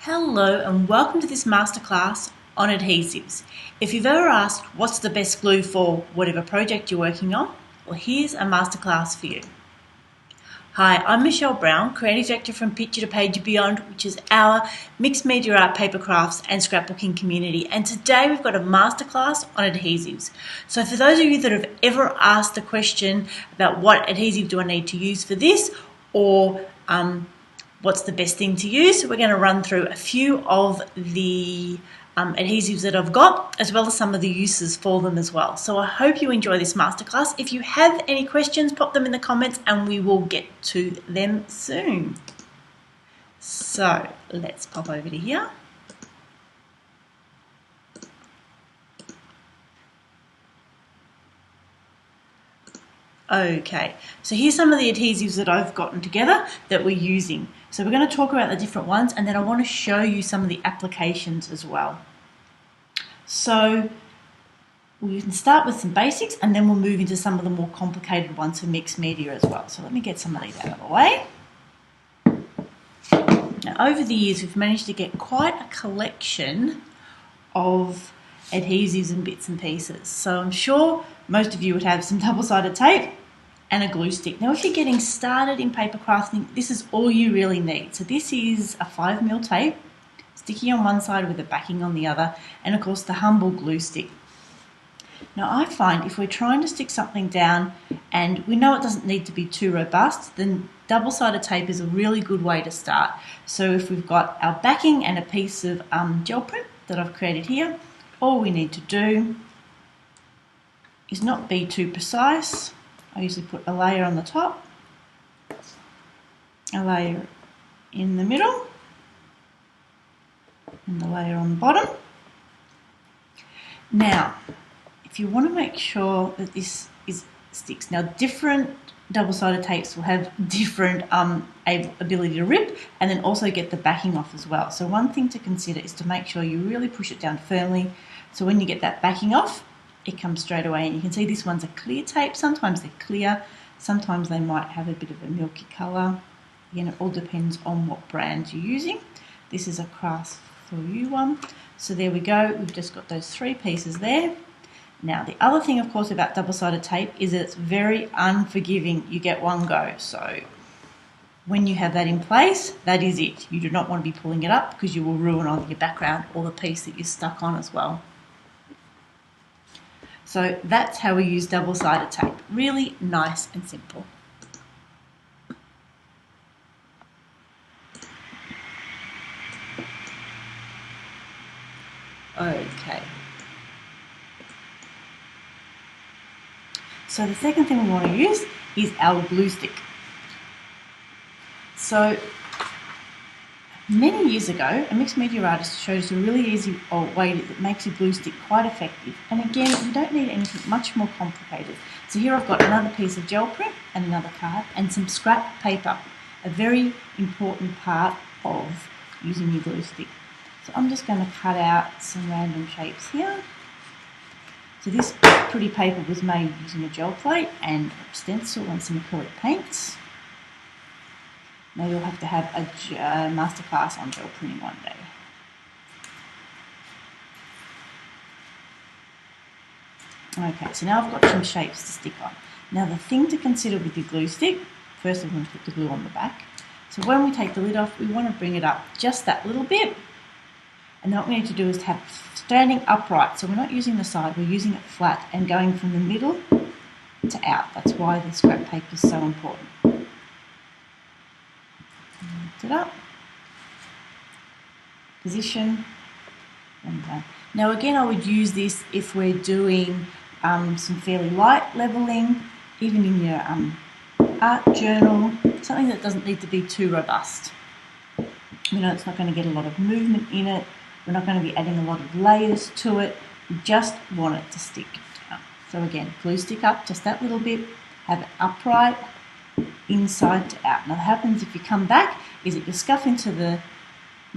Hello and welcome to this masterclass on adhesives. If you've ever asked what's the best glue for whatever project you're working on, well here's a masterclass for you. Hi, I'm Michelle Brown, Creative Director from Picture to Page and Beyond, which is our mixed media art, papercrafts and scrapbooking community. And today we've got a masterclass on adhesives. So for those of you that have ever asked the question about what adhesive do I need to use for this, or what's the best thing to use, we're going to run through a few of the adhesives that I've got, as well as some of the uses for them as well. So I hope you enjoy this masterclass. If you have any questions, pop them in the comments and we will get to them soon. So let's pop over to here. Okay, so here's some of the adhesives that I've gotten together that we're using. So we're going to talk about the different ones, and then I want to show you some of the applications as well. So we can start with some basics and then we'll move into some of the more complicated ones for mixed media as well. So let me get some of these out of the way. Now over the years we've managed to get quite a collection of adhesives and bits and pieces. So I'm sure most of you would have some double-sided tape and a glue stick. Now if you're getting started in paper crafting, this is all you really need. So this is a 5mm tape, sticky on one side with a backing on the other, and of course the humble glue stick. Now I find if we're trying to stick something down and we know it doesn't need to be too robust, then double-sided tape is a really good way to start. So if we've got our backing and a piece of gel print that I've created here, all we need to do is not be too precise. I usually put a layer on the top, a layer in the middle, and the layer on the bottom. Now, if you want to make sure that this sticks, now different double-sided tapes will have different ability to rip and then also get the backing off as well. So one thing to consider is to make sure you really push it down firmly, so when you get that backing off, it comes straight away. And you can see this one's a clear tape. Sometimes they're clear, sometimes they might have a bit of a milky colour. Again, it all depends on what brand you're using. This is a Craft for You one. So there we go, we've just got those three pieces there. Now the other thing of course about double-sided tape is that it's very unforgiving. You get one go, so when you have that in place, that is it. You do not want to be pulling it up because you will ruin either your background or the piece that you're stuck on as well. So that's how we use double-sided tape. Really nice and simple. Okay. So the second thing we want to use is our glue stick. So many years ago, a mixed media artist showed us a really easy way that makes a glue stick quite effective. And again, you don't need anything much more complicated. So here I've got another piece of gel print and another card and some scrap paper, a very important part of using your glue stick. So I'm just going to cut out some random shapes here. So this pretty paper was made using a gel plate and a stencil and some acrylic paints. Now you'll have to have a masterclass on gel printing one day. Okay, so now I've got some shapes to stick on. Now the thing to consider with your glue stick, first we're going to put the glue on the back. So when we take the lid off, we want to bring it up just that little bit. And then what we need to do is have standing upright. So we're not using the side, we're using it flat and going from the middle to out. That's why the scrap paper is so important. Lift it up, position, and done. Now again, I would use this if we're doing some fairly light levelling, even in your art journal, something that doesn't need to be too robust. We know it's not going to get a lot of movement in it, we're not going to be adding a lot of layers to it, we just want it to stick down. So again, glue stick up just that little bit, have it upright, inside to out. Now what happens if you come back is that you scuff into the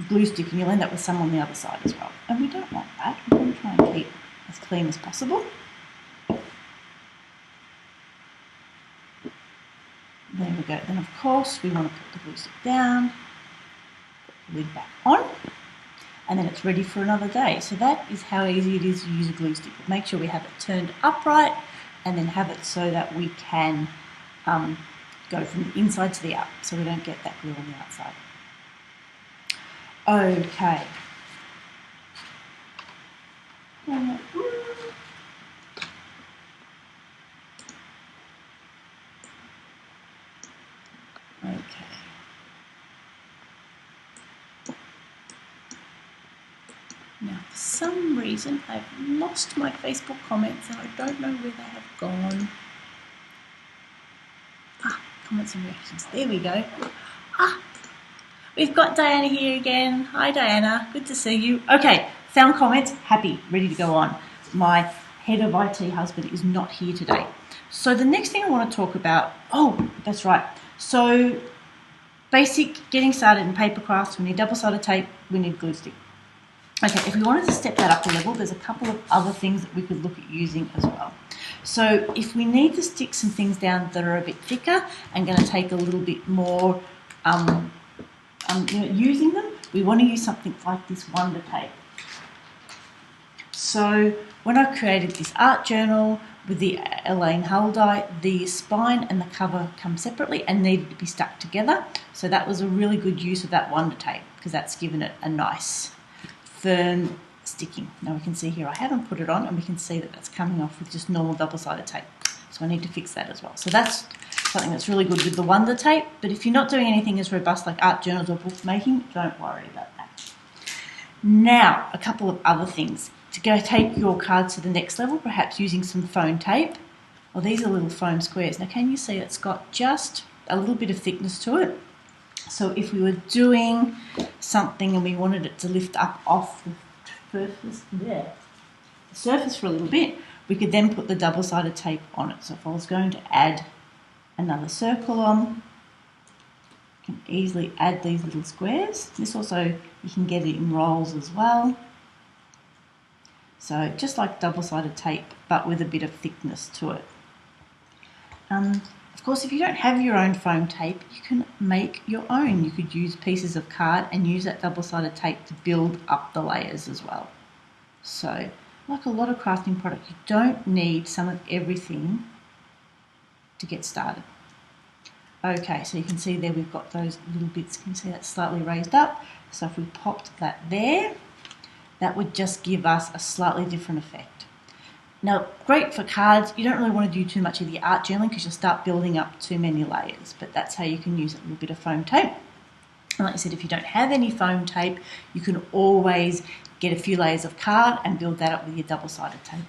glue stick and you'll end up with some on the other side as well. And we don't want that. We want to try and keep as clean as possible. There we go. Then of course we want to put the glue stick down, put the lid back on. and then it's ready for another day. So that is how easy it is to use a glue stick. Make sure we have it turned upright and then have it so that we can go from the inside to the out, so we don't get that glue on the outside. Okay. Okay. Now, for some reason, I've lost my Facebook comments and I don't know where they have gone. Comments and reactions. There we go. We've got Diana here again. Hi, Diana. Good to see you. Okay, found comments. Happy, ready to go on. My head of IT husband is not here today. So the next thing I want to talk about, that's right. So basic, getting started in Papercrafts, we need double-sided tape, we need glue stick. Okay, if we wanted to step that up a level, there's a couple of other things that we could look at using as well. So if we need to stick some things down that are a bit thicker and going to take a little bit more using them, we want to use something like this Wonder Tape. So when I created this art journal with the Elaine Hull die, the spine and the cover come separately and needed to be stuck together. So that was a really good use of that Wonder Tape because that's given it a nice firm sticking. Now we can see here I haven't put it on and we can see that that's coming off with just normal double-sided tape. So I need to fix that as well. So that's something that's really good with the Wonder Tape, but if you're not doing anything as robust like art journals or bookmaking, don't worry about that. Now, a couple of other things. To go take your cards to the next level, perhaps using some foam tape. Well, these are little foam squares. Now can you see it's got just a little bit of thickness to it? So if we were doing something and we wanted it to lift up off the surface for a little bit, we could then put the double-sided tape on it. So if I was going to add another circle on, I can easily add these little squares. This also, you can get it in rolls as well. So just like double-sided tape, but with a bit of thickness to it. Of course, if you don't have your own foam tape, you can make your own. You could use pieces of card and use that double-sided tape to build up the layers as well. So, like a lot of crafting products, you don't need some of everything to get started. Okay, so you can see there we've got those little bits. Can you see that's slightly raised up? So if we popped that there, that would just give us a slightly different effect. Now, great for cards. You don't really want to do too much of the art journaling because you'll start building up too many layers, but that's how you can use a little bit of foam tape. And like I said, if you don't have any foam tape, you can always get a few layers of card and build that up with your double-sided tape.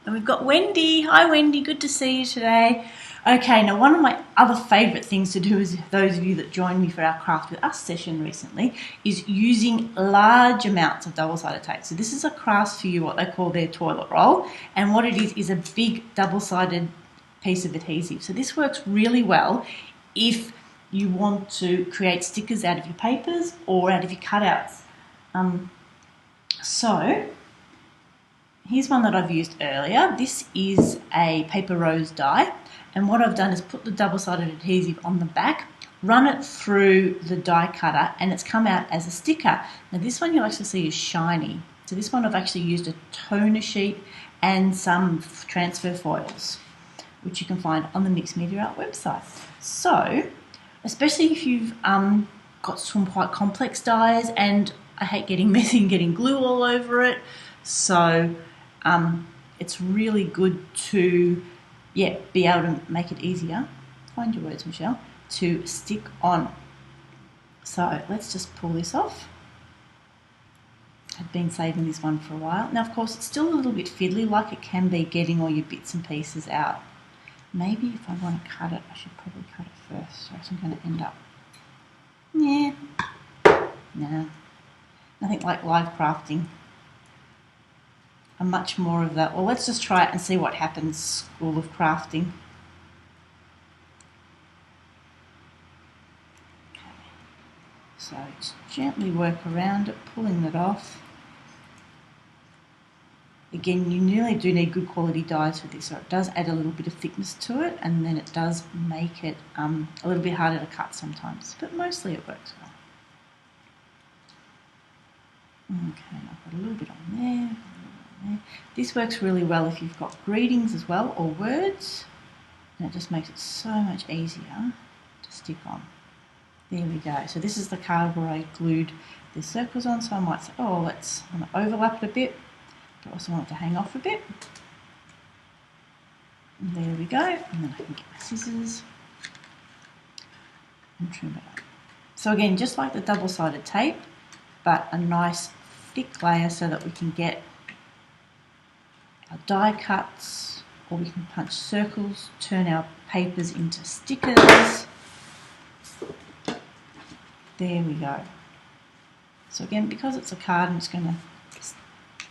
And we've got Wendy. Hi Wendy, good to see you today. Okay, now one of my other favourite things to do, is those of you that joined me for our Craft With Us session recently, is using large amounts of double-sided tape. So this is a Crafts For You, what they call their toilet roll, and what it is a big double-sided piece of adhesive. So this works really well if you want to create stickers out of your papers or out of your cutouts. So here's one that I've used earlier. This is a paper rose die, and what I've done is put the double-sided adhesive on the back, run it through the die cutter, and it's come out as a sticker. Now this one you'll actually see is shiny. So this one I've actually used a toner sheet and some transfer foils, which you can find on the Mixed Media Art website. So, especially if you've got some quite complex dies, and I hate getting messy and getting glue all over it, so it's really good to be able to make it easier, find your words Michelle, to stick on. So let's just pull this off. I've been saving this one for a while. Now of course it's still a little bit fiddly, like it can be getting all your bits and pieces out. Maybe if I want to cut it, I should probably cut it first, or else I'm going to end up. Nah, nothing like live crafting. I'm much more of that, well, let's just try it and see what happens, school of crafting. Okay. So just gently work around it, pulling it off. Again, you really do need good quality dies for this, so it does add a little bit of thickness to it, and then it does make it a little bit harder to cut sometimes, but mostly it works well. Okay, I've got a little bit on there, This works really well if you've got greetings as well, or words, and it just makes it so much easier to stick on. There we go. So this is the card where I glued the circles on, so I might say, oh, I'm going to overlap it a bit, but I also want it to hang off a bit. And there we go, and then I can get my scissors and trim it up. So again, just like the double-sided tape, but a nice thick layer so that we can get our die cuts, or we can punch circles, turn our papers into stickers. There we go. So again, because it's a card, I'm just going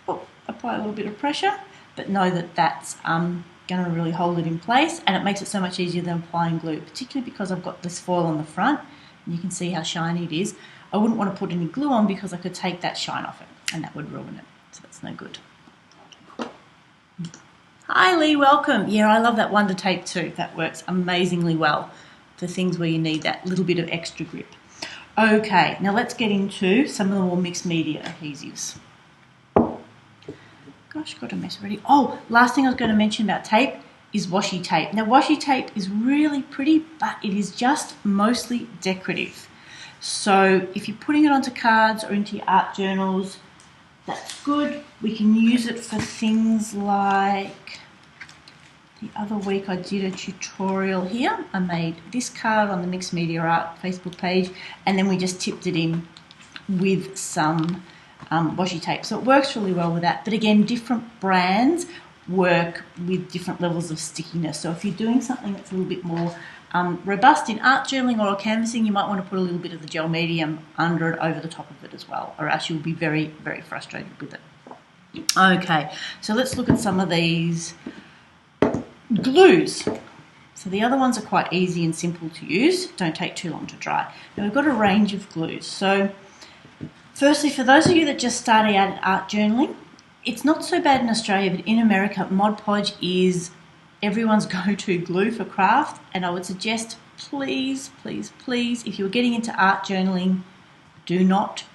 to apply a little bit of pressure, but know that that's going to really hold it in place, and it makes it so much easier than applying glue, particularly because I've got this foil on the front, and you can see how shiny it is. I wouldn't want to put any glue on because I could take that shine off it, and that would ruin it, so that's no good. Hi Lee, welcome. Yeah, I love that Wonder Tape too. That works amazingly well for things where you need that little bit of extra grip. Okay, now let's get into some of the more mixed media adhesives. Gosh, got a mess already. Oh, last thing I was going to mention about tape is washi tape. Now washi tape is really pretty, but it is just mostly decorative. So if you're putting it onto cards or into your art journals, that's good. We can use it for things like, the other week I did a tutorial here. I made this card on the Mixed Media Art Facebook page, and then we just tipped it in with some washi tape. So it works really well with that. But again, different brands work with different levels of stickiness. So if you're doing something that's a little bit more robust in art journaling or canvassing, you might want to put a little bit of the gel medium under it, over the top of it as well, or else you'll be very, very frustrated with it. Okay, so let's look at some of these glues. So the other ones are quite easy and simple to use, don't take too long to dry. Now we've got a range of glues. So firstly, for those of you that just started out at art journaling, it's not so bad in Australia, but in America, Mod Podge is everyone's go-to glue for craft, and I would suggest, please, please, please, if you're getting into art journaling, do not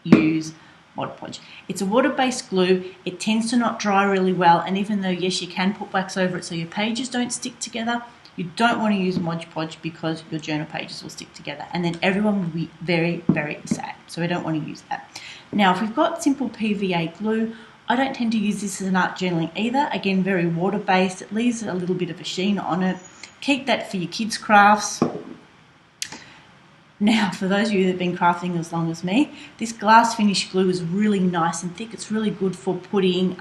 use Mod Podge. It's a water-based glue. It tends to not dry really well, and even though, yes, you can put wax over it so your pages don't stick together, you don't want to use Mod Podge because your journal pages will stick together, and then everyone will be very, very sad. So we don't want to use that. Now, if we've got simple PVA glue, I don't tend to use this as an art journaling either. Again, very water-based. It leaves a little bit of a sheen on it. Keep that for your kids' crafts. Now, for those of you that have been crafting as long as me, this glass finish glue is really nice and thick. It's really good for putting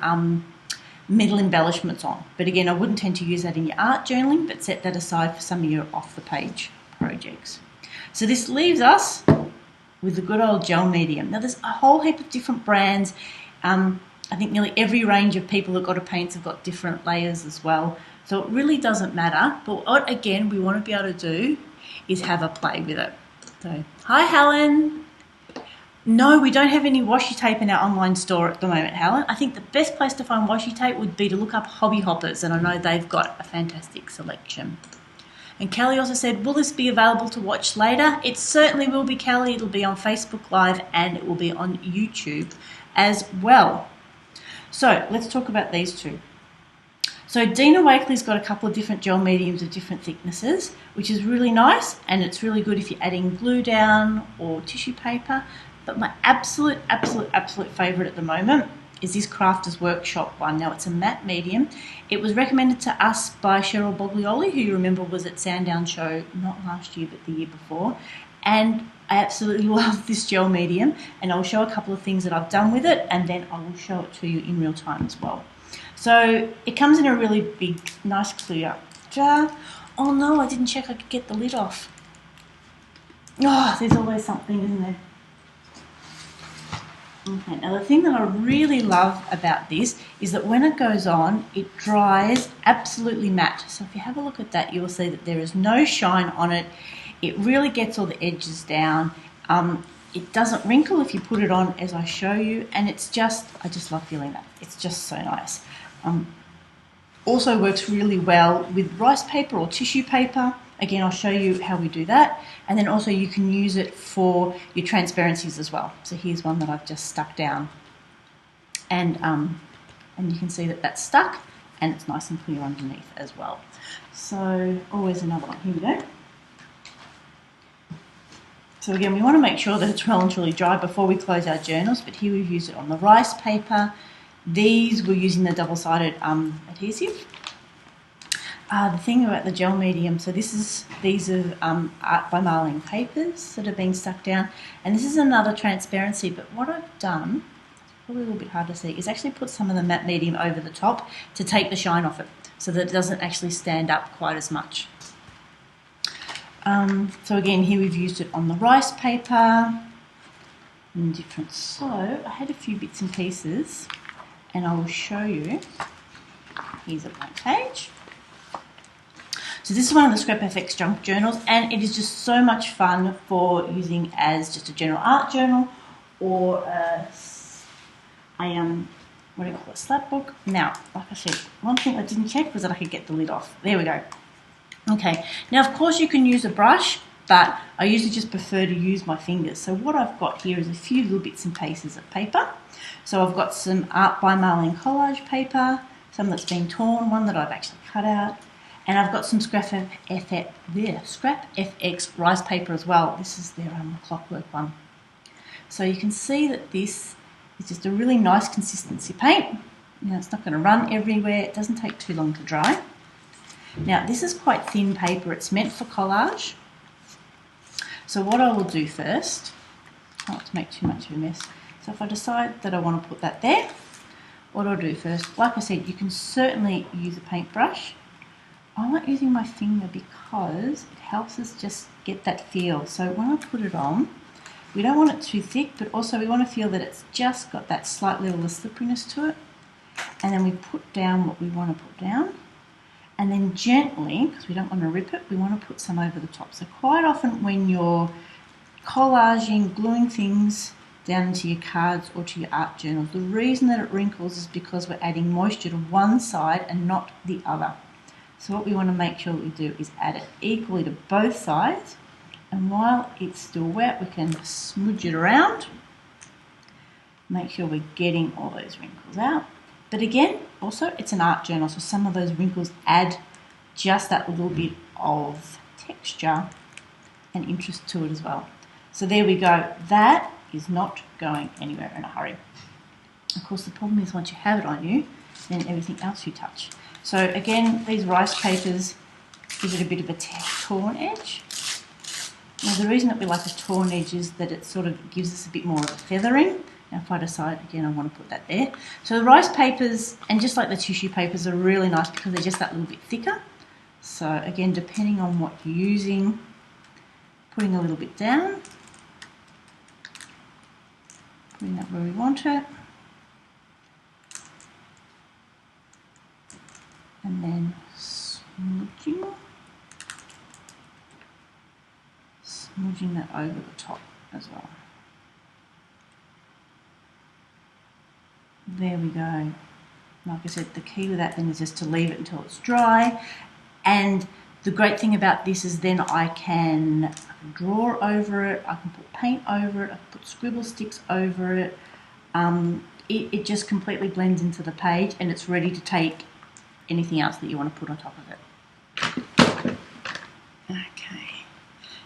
metal embellishments on. But again, I wouldn't tend to use that in your art journaling, but set that aside for some of your off-the-page projects. So this leaves us with the good old gel medium. Now, there's a whole heap of different brands. I think nearly every range of people that got to paints have got different layers as well. So it really doesn't matter. But what, again, we want to be able to do is have a play with it. So, hi, Helen. No, we don't have any washi tape in our online store at the moment, Helen. I think the best place to find washi tape would be to look up Hobby Hoppers, and I know they've got a fantastic selection. And Kelly also said, will this be available to watch later? It certainly will be, Kelly. It'll be on Facebook Live and it will be on YouTube as well. So let's talk about these two. So Dina Wakely's got a couple of different gel mediums of different thicknesses, which is really nice, and it's really good if you're adding glue down or tissue paper. But my absolute favourite at the moment is this Crafters Workshop one. Now, it's a matte medium. It was recommended to us by Cheryl Boglioli, who you remember was at Sandown Show, not last year, but the year before. And I absolutely love this gel medium, and I'll show a couple of things that I've done with it, and then I will show it to you in real time as well. So it comes in a really big, nice clear jar. Oh no, I didn't check I could get the lid off. Oh, there's always something, isn't there? Okay, now the thing that I really love about this is that when it goes on, it dries absolutely matte. So if you have a look at that, you'll see that there is no shine on it. It really gets all the edges down. It doesn't wrinkle if you put it on as I show you, and it's just, I just love feeling that. It's just so nice. Also works really well with rice paper or tissue paper. Again, I'll show you how we do that. And then also you can use it for your transparencies as well. So here's one that I've just stuck down. And you can see that that's stuck and it's nice and clear underneath as well. So always another one. Here we go. So again, we want to make sure that it's well and truly dry before we close our journals, but here we've used it on the rice paper. These we're using the double-sided adhesive. The thing about the gel medium, so these are art by marling papers that are being stuck down, and this is another transparency, but what I've done, it's probably a little bit hard to see, is actually put some of the matte medium over the top to take the shine off it, so that it doesn't actually stand up quite as much. So again, here we've used it on the rice paper, in different, so I had a few bits and pieces, and I will show you. Here's a blank page. So this is one of the Scrap FX junk journals, and it is just so much fun for using as just a general art journal or what do you call it, slap book. Now, like I said, one thing I didn't check was that I could get the lid off. There we go. Okay, now of course you can use a brush, but I usually just prefer to use my fingers. So what I've got here is a few little bits and pieces of paper. So I've got some art by marling collage paper, some that's been torn, one that I've actually cut out. And I've got some Scrap FX rice paper as well. This is their clockwork one. So you can see that this is just a really nice consistency paint. You know, it's not going to run everywhere. It doesn't take too long to dry. Now this is quite thin paper. It's meant for collage. So what I will do first, not to make too much of a mess. So if I decide that I want to put that there, what I'll do first, like I said, you can certainly use a paintbrush. I'm not using my finger because it helps us just get that feel. So when I put it on, we don't want it too thick, but also we want to feel that it's just got that slight level of slipperiness to it. And then we put down what we want to put down. And then gently, because we don't want to rip it, we want to put some over the top. So quite often when you're collaging, gluing things down into your cards or to your art journals, the reason that it wrinkles is because we're adding moisture to one side and not the other. So what we want to make sure that we do is add it equally to both sides, and while it's still wet we can smudge it around, make sure we're getting all those wrinkles out. But again, also it's an art journal, so some of those wrinkles add just that little bit of texture and interest to it as well. So there we go, that is not going anywhere in a hurry. Of course the problem is once you have it on you, then everything else you touch. So again, these rice papers give it a bit of a torn edge. Now the reason that we like a torn edge is that it sort of gives us a bit more of a feathering. Now if I decide, again, I want to put that there. So the rice papers, and just like the tissue papers, are really nice because they're just that little bit thicker. So again, depending on what you're using, putting a little bit down, putting that where we want it. And then smudging that over the top as well. There we go. Like I said, the key with that then is just to leave it until it's dry. And the great thing about this is then I can draw over it, I can put paint over it, I can put scribble sticks over it. It just completely blends into the page and it's ready to take anything else that you want to put on top of it. Okay,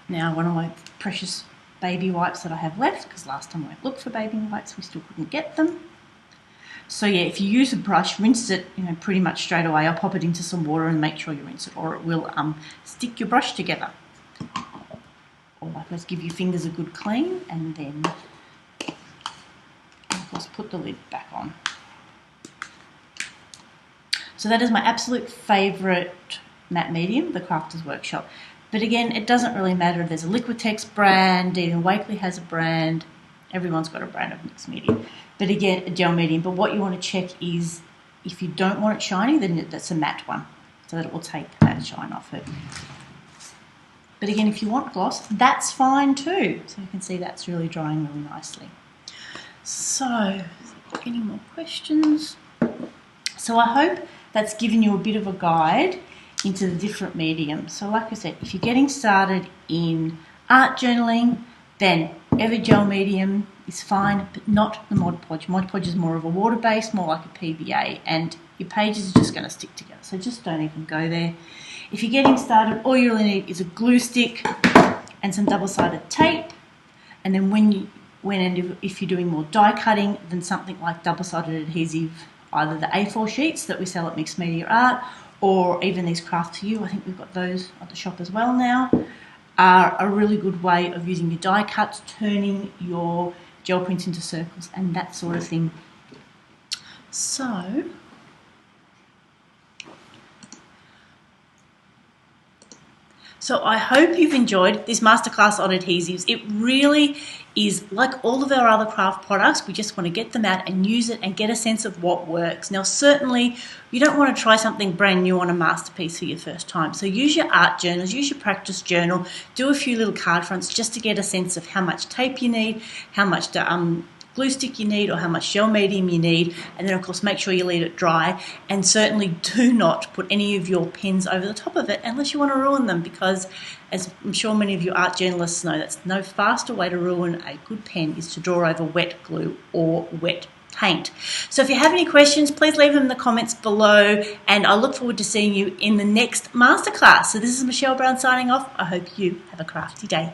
now one of my precious baby wipes that I have left, because last time I looked for baby wipes we still couldn't get them. So yeah, if you use a brush, rinse it, pretty much straight away. I'll pop it into some water and make sure you rinse it, or it will stick your brush together. Or let's give your fingers a good clean, and then of course put the lid back on. So that is my absolute favourite matte medium, the Crafters Workshop. But again, it doesn't really matter if there's a Liquitex brand, even Wakely has a brand, everyone's got a brand of mixed medium. But again, a gel medium. But what you want to check is if you don't want it shiny, then that's a matte one, so that it will take that shine off it. But again, if you want gloss, that's fine too. So you can see that's really drying really nicely. So, any more questions? So I hope that's given you a bit of a guide into the different mediums. So like I said, if you're getting started in art journaling, then every gel medium is fine, but not the Mod Podge. Mod Podge is more of a water base, more like a PVA, and your pages are just going to stick together. So just don't even go there. If you're getting started, all you really need is a glue stick and some double-sided tape. And then if you're doing more die cutting, then something like double-sided adhesive, either the A4 sheets that we sell at Mixed Media Art, or even these Craft to You, I think we've got those at the shop as well now, are a really good way of using your die cuts, turning your gel prints into circles and that sort of thing. So I hope you've enjoyed this masterclass on adhesives. It really is like all of our other craft products. We just want to get them out and use it and get a sense of what works. Now, certainly you don't want to try something brand new on a masterpiece for your first time. So use your art journals, use your practice journal, do a few little card fronts just to get a sense of how much tape you need, how much glue stick you need, or how much gel medium you need, and then of course make sure you let it dry, and certainly do not put any of your pens over the top of it unless you want to ruin them, because as I'm sure many of you art journalists know, that's no faster way to ruin a good pen is to draw over wet glue or wet paint. So if you have any questions, please leave them in the comments below, and I look forward to seeing you in the next masterclass. So this is Michelle Brown signing off. I hope you have a crafty day.